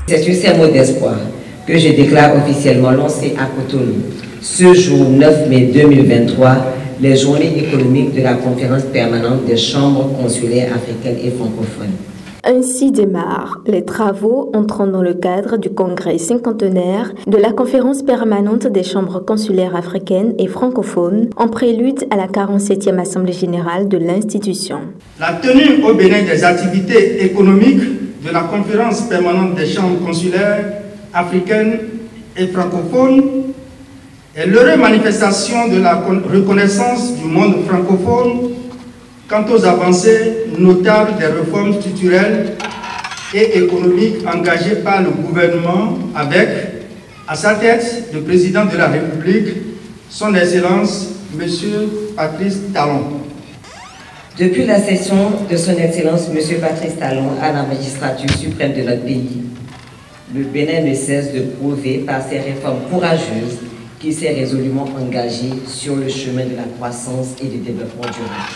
C'est une sermon d'espoir que je déclare officiellement lancée à Cotonou. Ce jour 9 mai 2023, les journées économiques de la conférence permanente des chambres consulaires africaines et francophones. Ainsi démarrent les travaux entrant dans le cadre du congrès cinquantenaire de la conférence permanente des chambres consulaires africaines et francophones en prélude à la 47e Assemblée générale de l'institution. La tenue au Bénin des activités économiques de la conférence permanente des chambres consulaires africaines et francophones est l'heureuse manifestation de la reconnaissance du monde francophone quant aux avancées notables des réformes structurelles et économiques engagées par le gouvernement avec, à sa tête, le président de la République, son Excellence, M. Patrice Talon. Depuis la cession de son Excellence, M. Patrice Talon, à la magistrature suprême de notre pays, le Bénin ne cesse de prouver par ses réformes courageuses qu'il s'est résolument engagé sur le chemin de la croissance et du développement durable.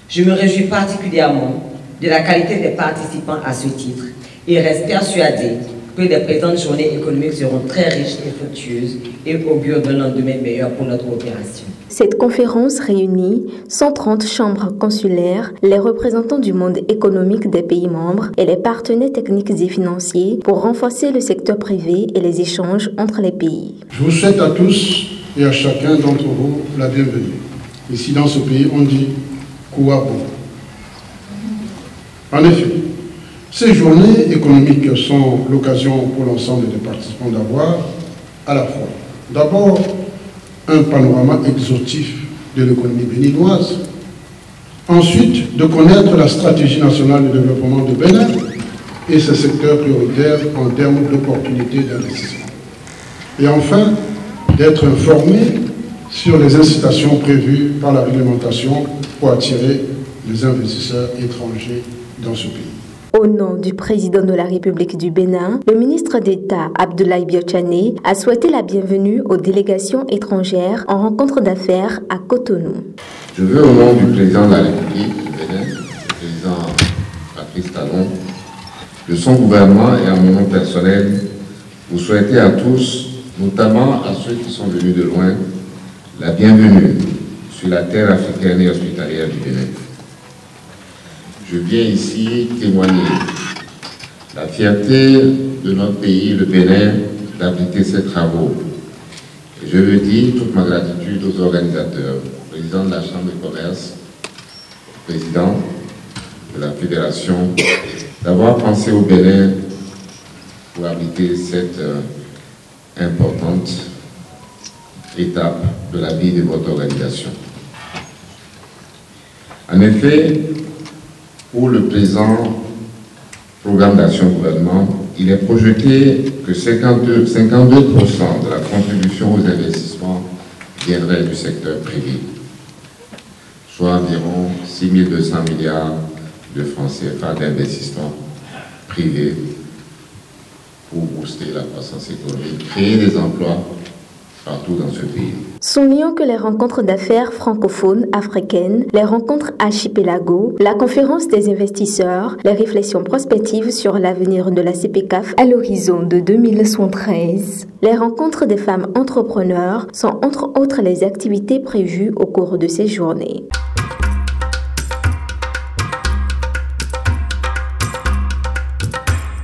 Je me réjouis particulièrement de la qualité des participants à ce titre et reste persuadé que les présentes journées économiques seront très riches et fructueuses et augurent d'un lendemain meilleur pour notre opération. Cette conférence réunit 130 chambres consulaires, les représentants du monde économique des pays membres et les partenaires techniques et financiers pour renforcer le secteur privé et les échanges entre les pays. Je vous souhaite à tous et à chacun d'entre vous la bienvenue. Ici dans ce pays, on dit Kouabou. En effet, ces journées économiques sont l'occasion pour l'ensemble des participants d'avoir à la fois d'abord un panorama exhaustif de l'économie béninoise, ensuite de connaître la stratégie nationale de développement de Bénin et ses secteurs prioritaires en termes d'opportunités d'investissement, et enfin d'être informé sur les incitations prévues par la réglementation pour attirer les investisseurs étrangers dans ce pays. Au nom du président de la République du Bénin, le ministre d'État Abdoulaye Biotchané a souhaité la bienvenue aux délégations étrangères en rencontre d'affaires à Cotonou. Je veux au nom du président de la République du Bénin, le président Patrice Talon, de son gouvernement et à mon nom personnel, vous souhaiter à tous, notamment à ceux qui sont venus de loin, la bienvenue sur la terre africaine et hospitalière du Bénin. Je viens ici témoigner la fierté de notre pays, le Bénin, d'abriter ces travaux. Et je veux dire toute ma gratitude aux organisateurs, au président de la Chambre de commerce, au président de la Fédération, d'avoir pensé au Bénin pour abriter cette importante étape de la vie de votre organisation. En effet, pour le présent programme d'action gouvernement, il est projeté que 52% de la contribution aux investissements viendrait du secteur privé, soit environ 6 200 milliards de francs CFA d'investissement privé pour booster la croissance économique, créer des emplois partout dans ce pays. Soulignons que les rencontres d'affaires francophones africaines, les rencontres archipélago, la conférence des investisseurs, les réflexions prospectives sur l'avenir de la CPCAF à l'horizon de 2013, les rencontres des femmes entrepreneurs sont entre autres les activités prévues au cours de ces journées.